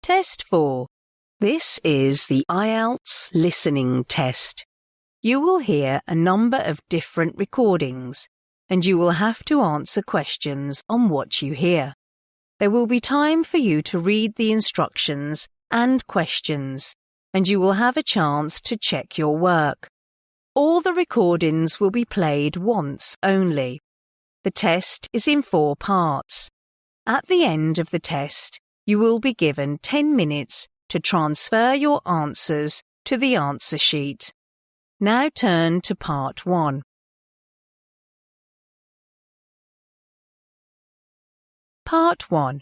Test 4. This is the IELTS listening test. You will hear a number of different recordings, and you will have to answer questions on what you hear. There will be time for you to read the instructions and questions, and you will have a chance to check your work. All the recordings will be played once only. The test is in 4 parts. At the end of the test, you will be given 10 minutes to transfer your answers to the answer sheet. Now turn to part 1. Part 1.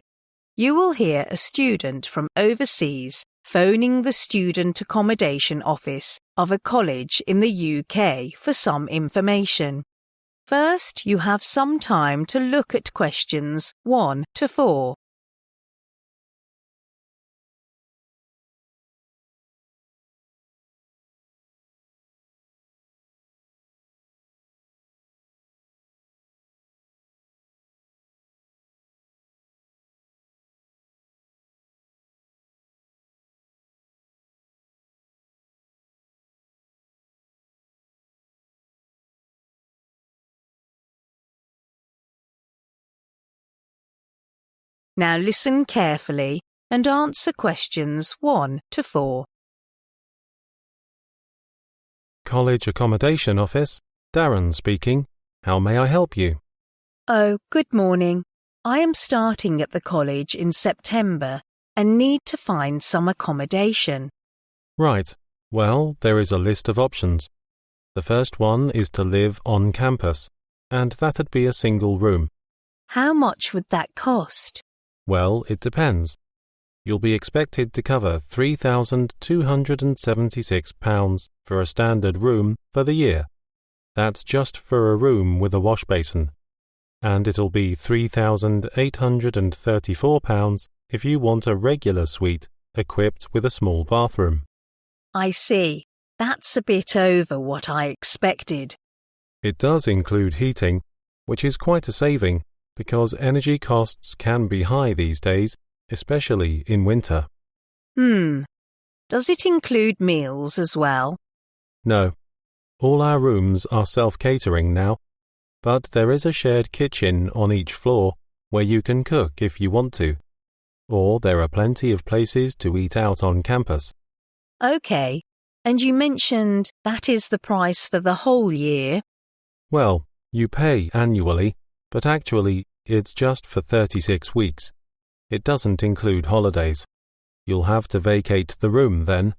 You will hear a student from overseas phoning the student accommodation office of a college in the UK for some information. First, you have some time to look at questions 1 to 4. Now listen carefully and answer questions 1 to 4. College Accommodation Office, Darren speaking. How may I help you? Oh, good morning. I am starting at the college in September and need to find some accommodation. Right. Well, there is a list of options. The first one is to live on campus, and that'd be a single room. How much would that cost? Well, it depends. You'll be expected to cover £3,276 for a standard room for the year. That's just for a room with a wash basin. And it'll be £3,834 if you want a regular suite equipped with a small bathroom. I see. That's a bit over what I expected. It does include heating, which is quite a saving, because energy costs can be high these days, especially in winter. Does it include meals as well? No. All our rooms are self-catering now, but there is a shared kitchen on each floor where you can cook if you want to. Or there are plenty of places to eat out on campus. OK. And you mentioned that is the price for the whole year? Well, you pay annually, but actually it's just for 36 weeks. It doesn't include holidays. You'll have to vacate the room then.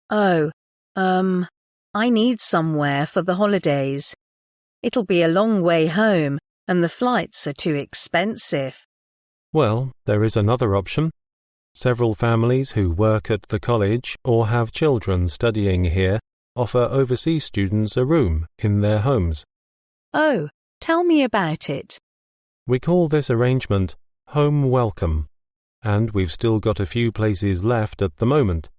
Oh, I need somewhere for the holidays. It'll be a long way home and the flights are too expensive. Well, there is another option. Several families who work at the college or have children studying here offer overseas students a room in their homes. Oh, tell me about it. We call this arrangement Home Welcome, and we've still got a few places left at the moment.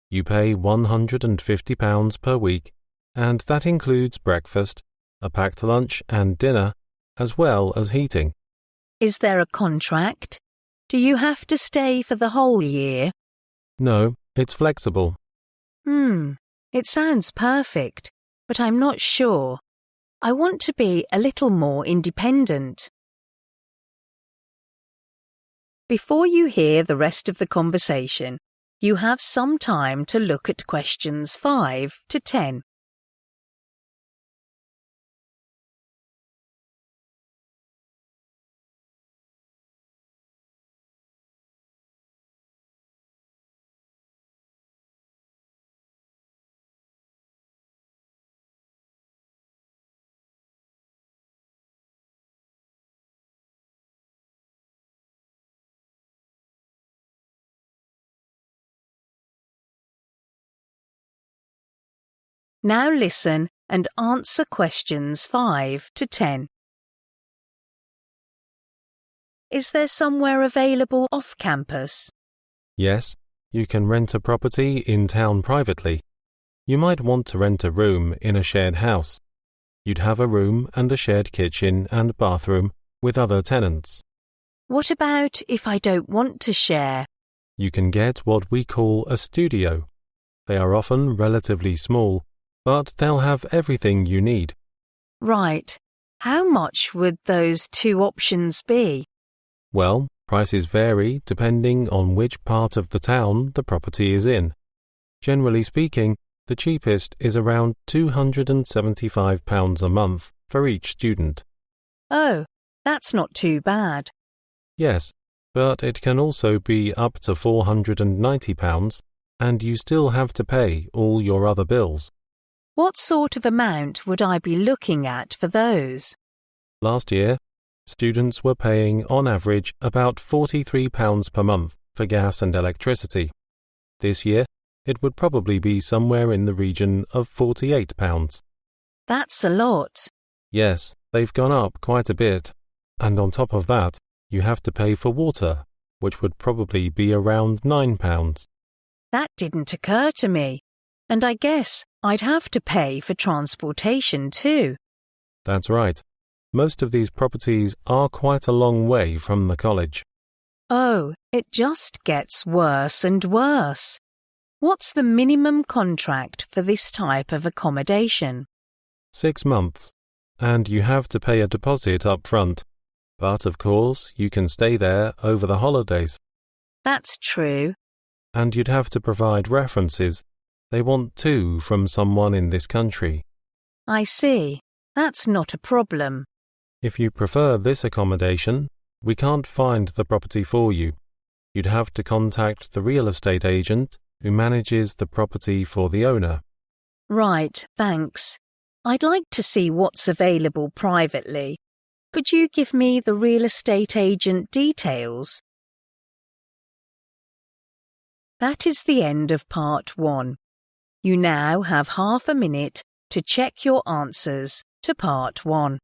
You pay £150 per week, and that includes breakfast, a packed lunch and dinner, as well as heating. Is there a contract? Do you have to stay for the whole year? No, it's flexible. It sounds perfect, but I'm not sure. I want to be a little more independent. Before you hear the rest of the conversation, you have some time to look at questions 5 to 10. Now listen and answer questions 5 to 10. Is there somewhere available off campus? Yes, you can rent a property in town privately. You might want to rent a room in a shared house. You'd have a room and a shared kitchen and bathroom with other tenants. What about if I don't want to share? you can get what we call a studio. They are often relatively small, but they'll have everything you need. Right. How much would those two options be? Well, prices vary depending on which part of the town the property is in. Generally speaking, the cheapest is around £275 a month for each student. Oh, that's not too bad. Yes, but it can also be up to £490, and you still have to pay all your other bills. What sort of amount would I be looking at for those? Last year, students were paying on average about £43 per month for gas and electricity. This year, it would probably be somewhere in the region of £48. That's a lot. Yes, they've gone up quite a bit. And on top of that, you have to pay for water, which would probably be around £9. That didn't occur to me. And I guess I'd have to pay for transportation too. That's right. Most of these properties are quite a long way from the college. Oh, it just gets worse and worse. What's the minimum contract for this type of accommodation? 6 months, and you have to pay a deposit up front. But of course, you can stay there over the holidays. That's true. And you'd have to provide references. They want 2 from someone in this country. I see. That's not a problem. If you prefer this accommodation, we can't find the property for you. You'd have to contact the real estate agent who manages the property for the owner. Right, thanks. I'd like to see what's available privately. Could you give me the real estate agent details? That is the end of part 1. You now have half a minute to check your answers to part 1.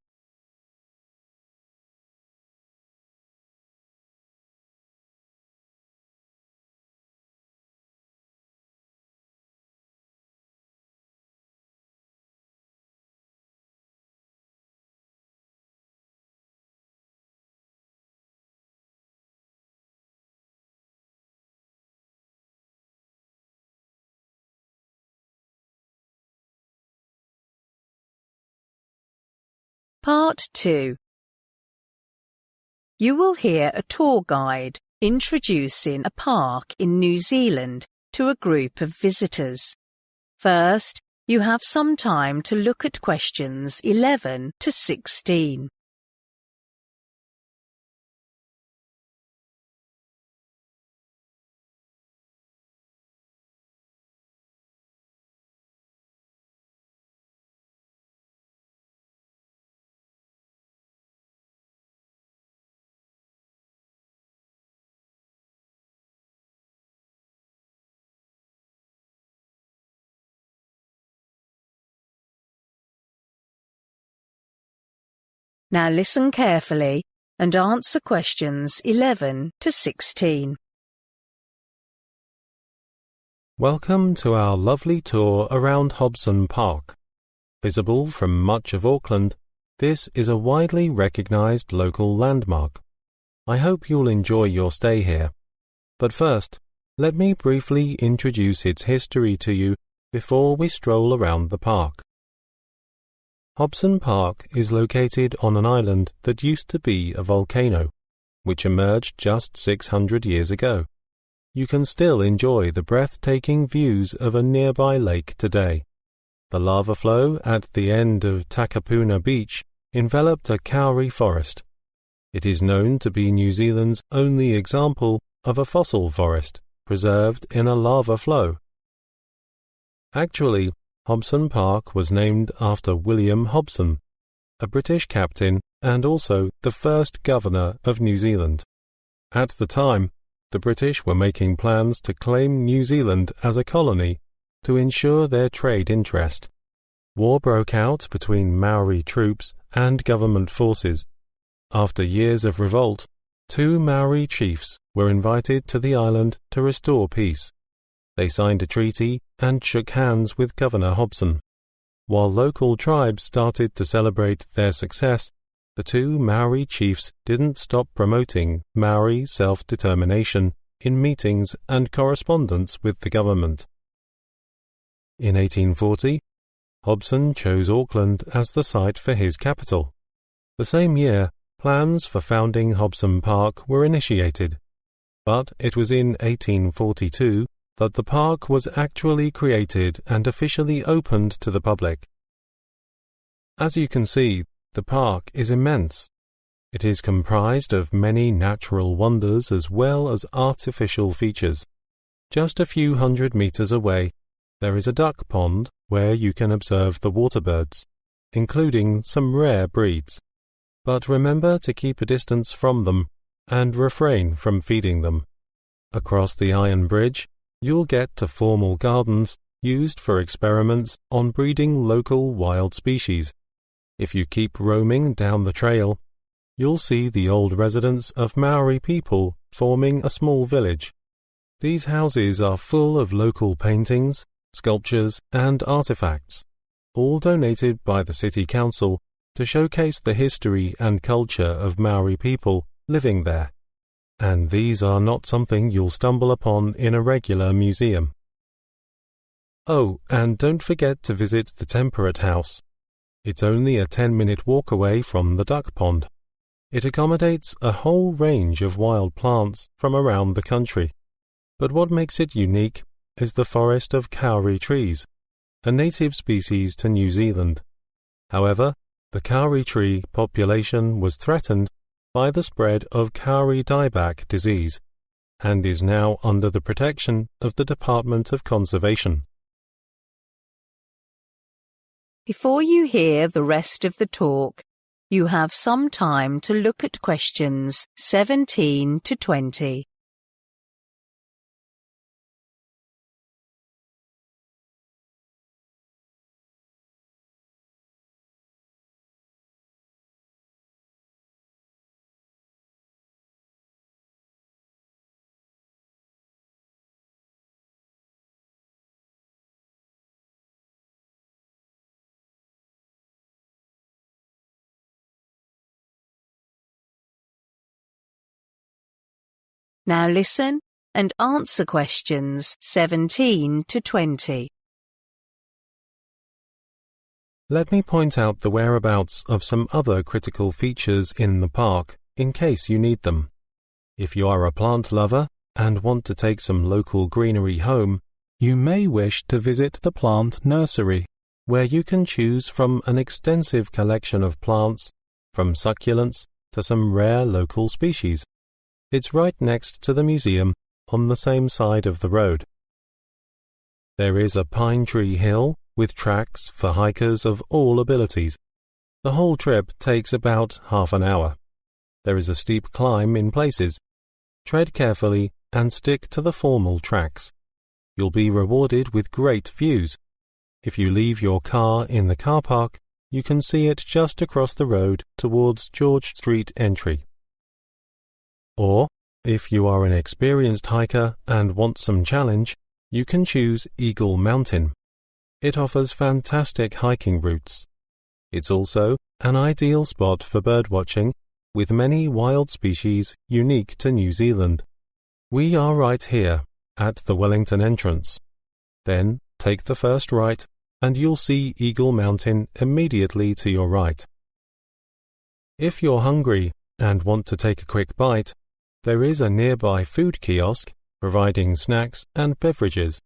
Part 2. You will hear a tour guide introducing a park in New Zealand to a group of visitors. First, you have some time to look at questions 11 to 16. Now listen carefully and answer questions 11 to 16. Welcome to our lovely tour around Hobson Park. Visible from much of Auckland, this is a widely recognised local landmark. I hope you'll enjoy your stay here. But first, let me briefly introduce its history to you before we stroll around the park. Hobson Park is located on an island that used to be a volcano, which emerged just 600 years ago. You can still enjoy the breathtaking views of a nearby lake today. The lava flow at the end of Takapuna Beach enveloped a kauri forest. It is known to be New Zealand's only example of a fossil forest preserved in a lava flow. Actually, Hobson Park was named after William Hobson, a British captain and also the first governor of New Zealand. At the time, the British were making plans to claim New Zealand as a colony to ensure their trade interest. War broke out between Maori troops and government forces. After years of revolt, 2 Maori chiefs were invited to the island to restore peace. They signed a treaty and shook hands with Governor Hobson. While local tribes started to celebrate their success, the 2 Maori chiefs didn't stop promoting Maori self-determination in meetings and correspondence with the government. In 1840, Hobson chose Auckland as the site for his capital. The same year, plans for founding Hobson Park were initiated, but it was in 1842 that the park was actually created and officially opened to the public. As you can see, the park is immense. It is comprised of many natural wonders as well as artificial features. Just a few hundred meters away, there is a duck pond where you can observe the waterbirds, including some rare breeds. But remember to keep a distance from them and refrain from feeding them. Across the iron bridge, you'll get to formal gardens used for experiments on breeding local wild species. If you keep roaming down the trail, you'll see the old residence of Maori people forming a small village. These houses are full of local paintings, sculptures, and artifacts, all donated by the city council to showcase the history and culture of Maori people living there. And these are not something you'll stumble upon in a regular museum. Oh, and don't forget to visit the Temperate House. It's only a 10-minute walk away from the duck pond. It accommodates a whole range of wild plants from around the country. But what makes it unique is the forest of kauri trees, a native species to New Zealand. However, the kauri tree population was threatened by the spread of kauri dieback disease and is now under the protection of the Department of Conservation. Before you hear the rest of the talk, you have some time to look at questions 17 to 20. Now listen and answer questions 17 to 20. Let me point out the whereabouts of some other critical features in the park in case you need them. If you are a plant lover and want to take some local greenery home, you may wish to visit the plant nursery, where you can choose from an extensive collection of plants, from succulents to some rare local species. It's right next to the museum on the same side of the road. There is a pine tree hill with tracks for hikers of all abilities. The whole trip takes about half an hour. There is a steep climb in places. Tread carefully and stick to the formal tracks. You'll be rewarded with great views. If you leave your car in the car park, you can see it just across the road towards George Street entry. Or, if you are an experienced hiker and want some challenge, you can choose Eagle Mountain. It offers fantastic hiking routes. It's also an ideal spot for birdwatching, with many wild species unique to New Zealand. We are right here, at the Wellington entrance. Then take the first right, and you'll see Eagle Mountain immediately to your right. If you're hungry and want to take a quick bite, there is a nearby food kiosk providing snacks and beverages.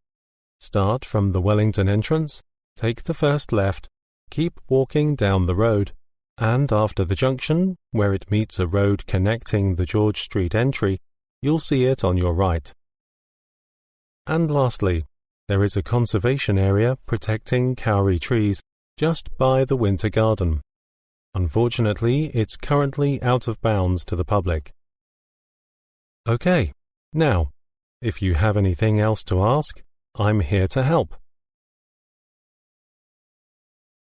Start from the Wellington entrance, take the first left, keep walking down the road, and after the junction, where it meets a road connecting the George Street entry, you'll see it on your right. And lastly, there is a conservation area protecting kauri trees just by the Winter Garden. Unfortunately, it's currently out of bounds to the public. Okay, now, if you have anything else to ask, I'm here to help.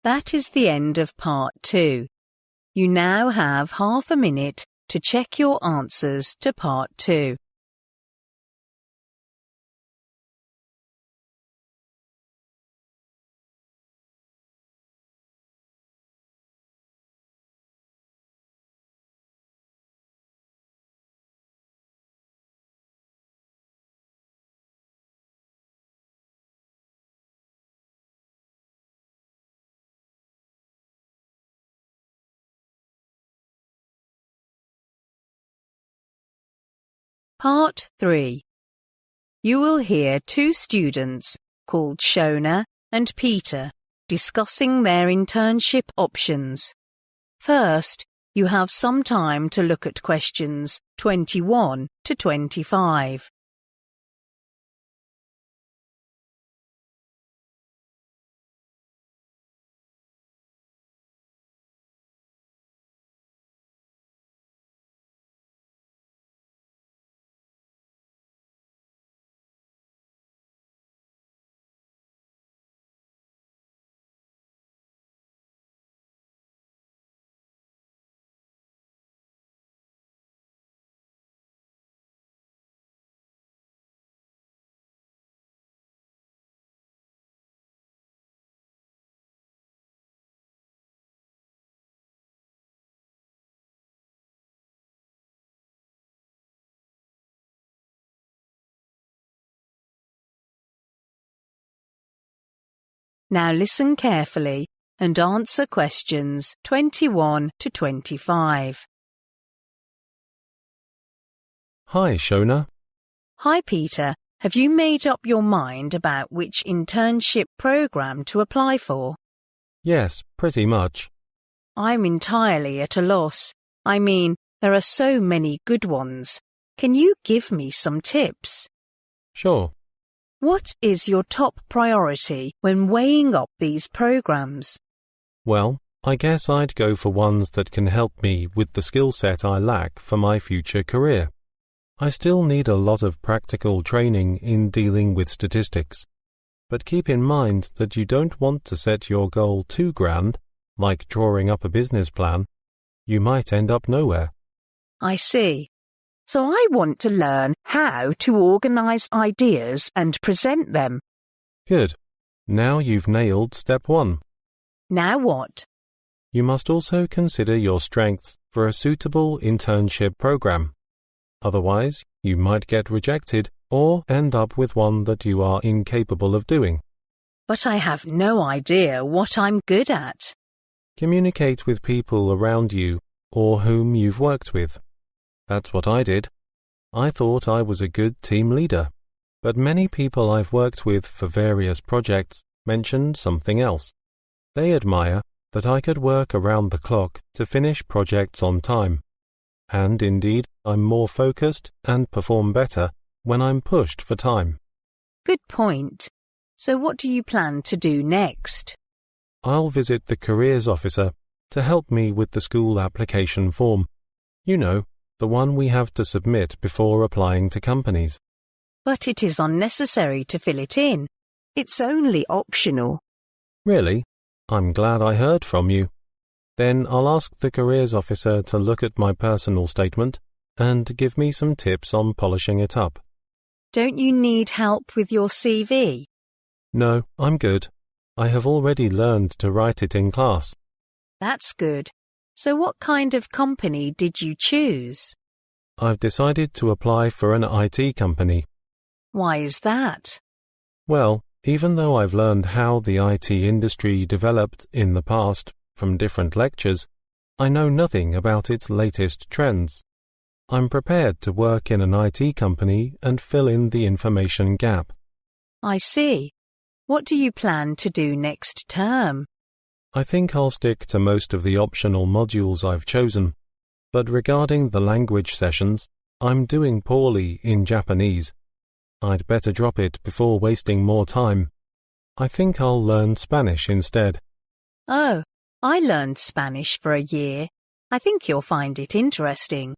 That is the end of part 2. You now have half a minute to check your answers to part 2. Part 3. You will hear two students called Shona and Peter discussing their internship options. First, you have some time to look at questions 21 to 25. Now listen carefully and answer questions 21 to 25. Hi, Shona. Hi, Peter. Have you made up your mind about which internship program to apply for? Yes, pretty much. I'm entirely at a loss. I mean, there are so many good ones. Can you give me some tips? Sure. What is your top priority when weighing up these programs? Well, I guess I'd go for ones that can help me with the skill set I lack for my future career. I still need a lot of practical training in dealing with statistics. But keep in mind that you don't want to set your goal too grand, like drawing up a business plan. You might end up nowhere. I see. So I want to learn how to organize ideas and present them. Good. Now you've nailed step 1. Now what? You must also consider your strengths for a suitable internship program. Otherwise, you might get rejected or end up with one that you are incapable of doing. But I have no idea what I'm good at. Communicate with people around you or whom you've worked with. That's what I did. I thought I was a good team leader, but many people I've worked with for various projects mentioned something else. They admire that I could work around the clock to finish projects on time. And indeed, I'm more focused and perform better when I'm pushed for time. Good point. So what do you plan to do next? I'll visit the careers officer to help me with the school application form. You know, the one we have to submit before applying to companies. But it is unnecessary to fill it in. It's only optional. Really? I'm glad I heard from you. Then I'll ask the careers officer to look at my personal statement and give me some tips on polishing it up. Don't you need help with your CV? No, I'm good. I have already learned to write it in class. That's good. So what kind of company did you choose? I've decided to apply for an IT company. Why is that? Well, even though I've learned how the IT industry developed in the past from different lectures, I know nothing about its latest trends. I'm prepared to work in an IT company and fill in the information gap. I see. What do you plan to do next term? I think I'll stick to most of the optional modules I've chosen, but regarding the language sessions, I'm doing poorly in Japanese. I'd better drop it before wasting more time. I think I'll learn Spanish instead. Oh, I learned Spanish for a year. I think you'll find it interesting.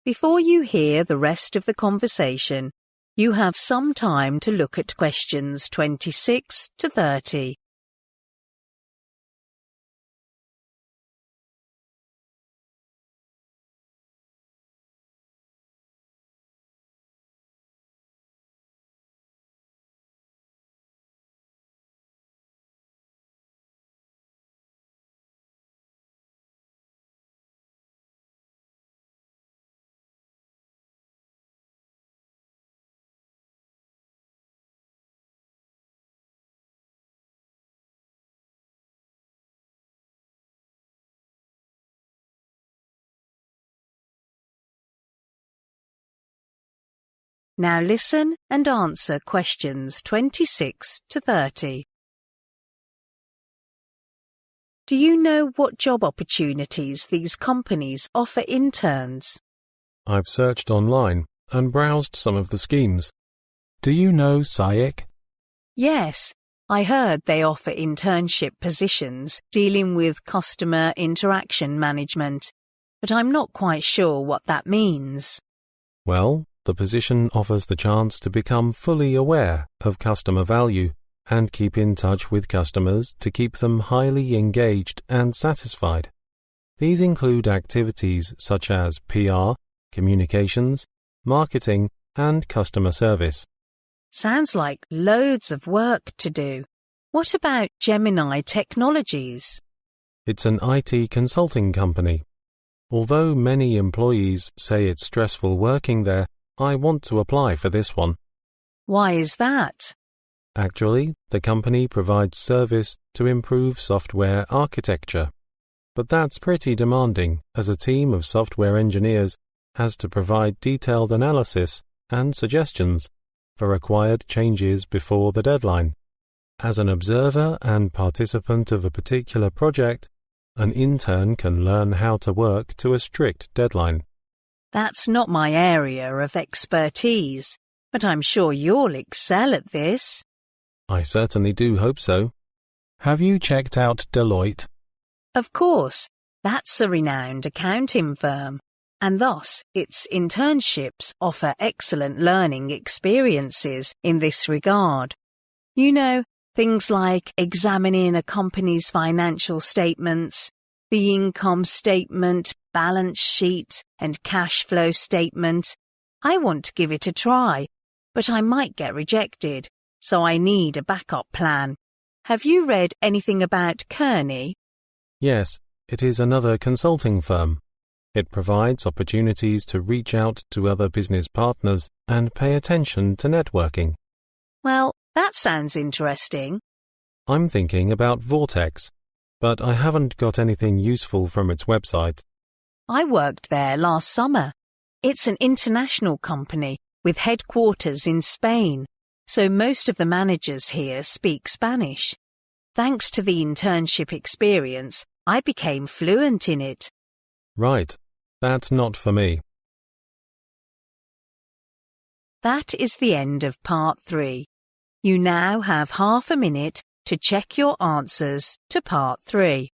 Before you hear the rest of the conversation, you have some time to look at questions 26 to 30. Now listen and answer questions 26 to 30. Do you know what job opportunities these companies offer interns? I've searched online and browsed some of the schemes. Do you know SIEC? Yes, I heard they offer internship positions dealing with customer interaction management, but I'm not quite sure what that means. Well, the position offers the chance to become fully aware of customer value and keep in touch with customers to keep them highly engaged and satisfied. These include activities such as PR, communications, marketing, and customer service. Sounds like loads of work to do. What about Gemini Technologies? It's an IT consulting company. Although many employees say it's stressful working there, I want to apply for this one. Why is that? Actually, the company provides service to improve software architecture. But that's pretty demanding, as a team of software engineers has to provide detailed analysis and suggestions for required changes before the deadline. As an observer and participant of a particular project, an intern can learn how to work to a strict deadline. That's not my area of expertise, but I'm sure you'll excel at this. I certainly do hope so. Have you checked out Deloitte? Of course, that's a renowned accounting firm, and thus its internships offer excellent learning experiences in this regard. You know, things like examining a company's financial statements, the income statement, balance sheet, and cash flow statement. I want to give it a try, but I might get rejected, so I need a backup plan. Have you read anything about Kearney? Yes, it is another consulting firm. It provides opportunities to reach out to other business partners and pay attention to networking. Well, that sounds interesting. I'm thinking about Vortex, but I haven't got anything useful from its website. I worked there last summer. It's an international company with headquarters in Spain, so most of the managers here speak Spanish. Thanks to the internship experience, I became fluent in it. Right, that's not for me. That is the end of part 3. You now have half a minute to check your answers to part 3.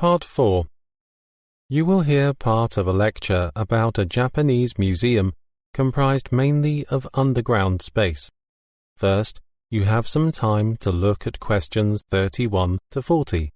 Part 4. You will hear part of a lecture about a Japanese museum comprised mainly of underground space. First, you have some time to look at questions 31 to 40.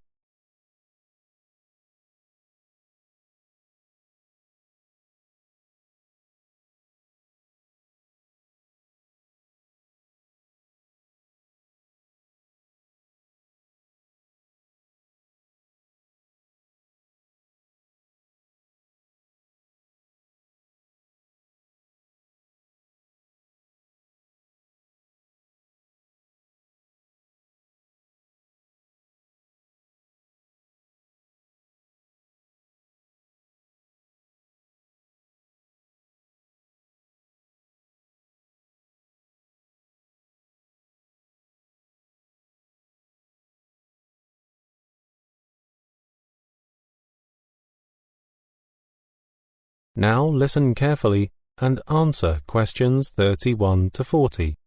Now listen carefully and answer questions 31 to 40.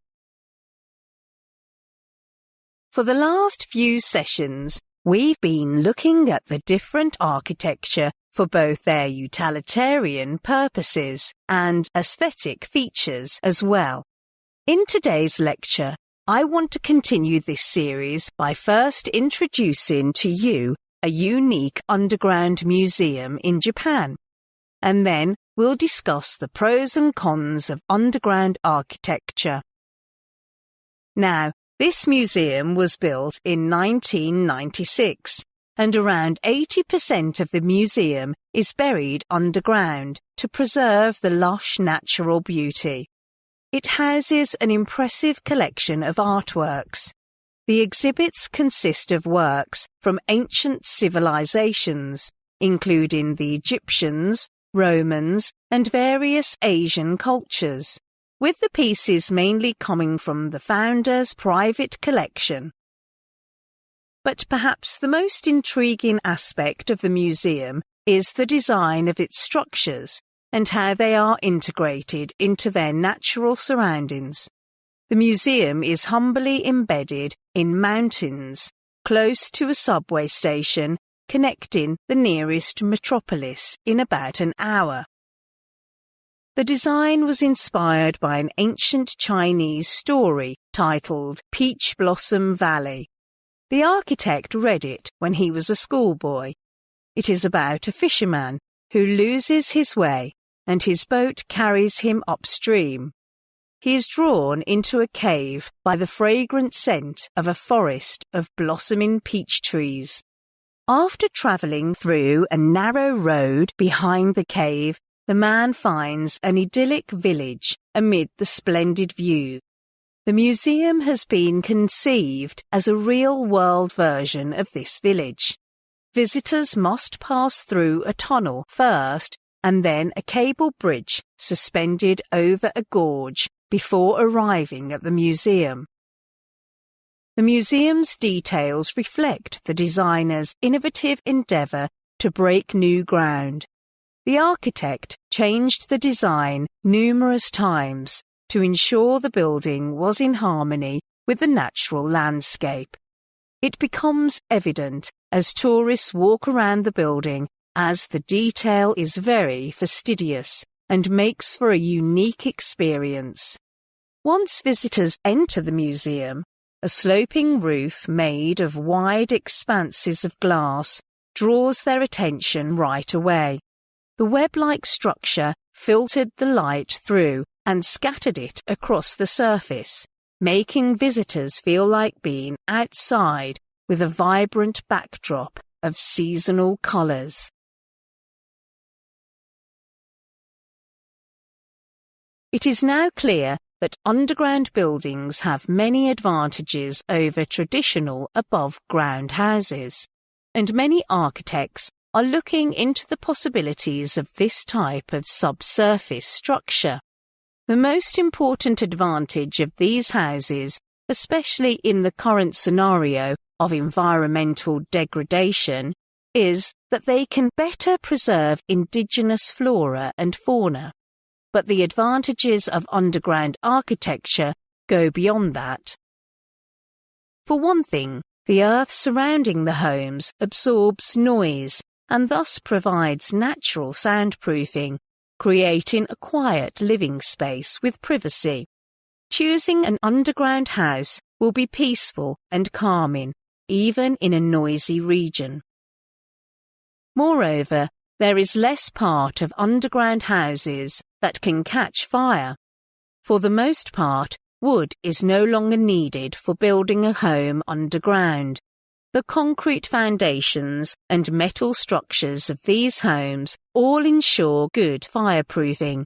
For the last few sessions, we've been looking at the different architecture for both their utilitarian purposes and aesthetic features as well. In today's lecture, I want to continue this series by first introducing to you a unique underground museum in Japan. And then we'll discuss the pros and cons of underground architecture. Now, this museum was built in 1996, and around 80% of the museum is buried underground to preserve the lush natural beauty. It houses an impressive collection of artworks. The exhibits consist of works from ancient civilizations, including the Egyptians, Romans, and various Asian cultures, with the pieces mainly coming from the founder's private collection. But perhaps the most intriguing aspect of the museum is the design of its structures and how they are integrated into their natural surroundings. The museum is humbly embedded in mountains, close to a subway station connecting the nearest metropolis in about an hour. The design was inspired by an ancient Chinese story titled Peach Blossom Valley. The architect read it when he was a schoolboy. It is about a fisherman who loses his way and his boat carries him upstream. He is drawn into a cave by the fragrant scent of a forest of blossoming peach trees. After travelling through a narrow road behind the cave, the man finds an idyllic village amid the splendid view. The museum has been conceived as a real-world version of this village. Visitors must pass through a tunnel first and then a cable bridge suspended over a gorge before arriving at the museum. The museum's details reflect the designer's innovative endeavour to break new ground. The architect changed the design numerous times to ensure the building was in harmony with the natural landscape. It becomes evident as tourists walk around the building as the detail is very fastidious and makes for a unique experience. Once visitors enter the museum, a sloping roof made of wide expanses of glass draws their attention right away. The web-like structure filtered the light through and scattered it across the surface, making visitors feel like being outside with a vibrant backdrop of seasonal colours. It is now clear that underground buildings have many advantages over traditional above-ground houses, and many architects are looking into the possibilities of this type of subsurface structure. The most important advantage of these houses, especially in the current scenario of environmental degradation, is that they can better preserve indigenous flora and fauna. But the advantages of underground architecture go beyond that. For one thing, the earth surrounding the homes absorbs noise and thus provides natural soundproofing, creating a quiet living space with privacy. Choosing an underground house will be peaceful and calming, even in a noisy region. Moreover, there is less part of underground houses that can catch fire. For the most part, wood is no longer needed for building a home underground. The concrete foundations and metal structures of these homes all ensure good fireproofing.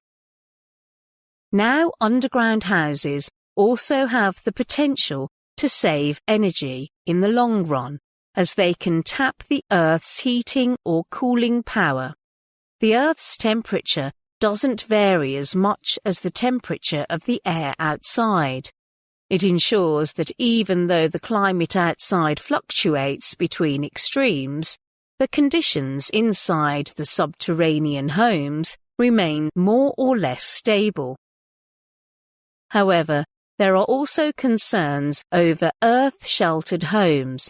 Now, underground houses also have the potential to save energy in the long run, as they can tap the Earth's heating or cooling power. The Earth's temperature doesn't vary as much as the temperature of the air outside. It ensures that even though the climate outside fluctuates between extremes, the conditions inside the subterranean homes remain more or less stable. However, there are also concerns over earth-sheltered homes.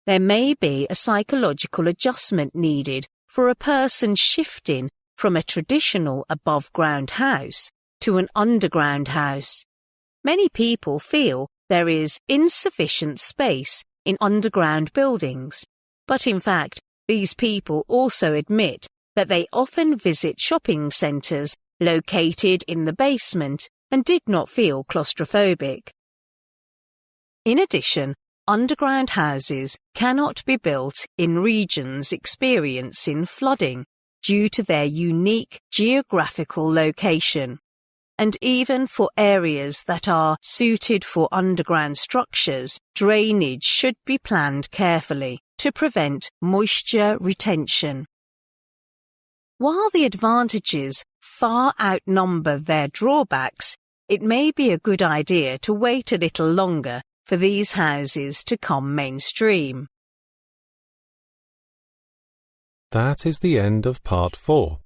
There may be a psychological adjustment needed for a person shifting from a traditional above-ground house to an underground house. Many people feel there is insufficient space in underground buildings, but in fact, these people also admit that they often visit shopping centres located in the basement and did not feel claustrophobic. In addition, underground houses cannot be built in regions experiencing flooding due to their unique geographical location. And even for areas that are suited for underground structures, drainage should be planned carefully to prevent moisture retention. While the advantages far outnumber their drawbacks, it may be a good idea to wait a little longer for these houses to come mainstream. That is the end of Part 4.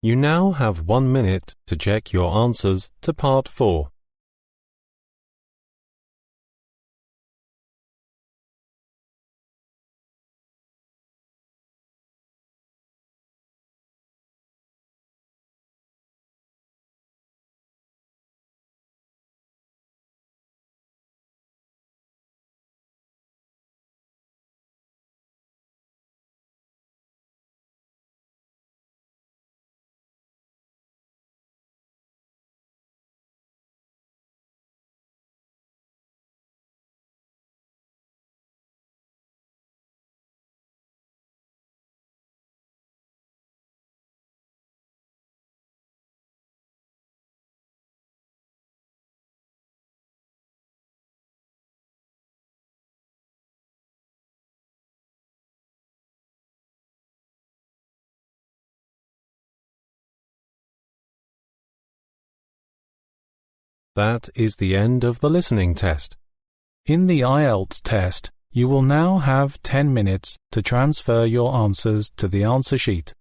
You now have 1 minute to check your answers to Part 4. That is the end of the listening test. In the IELTS test, you will now have 10 minutes to transfer your answers to the answer sheet.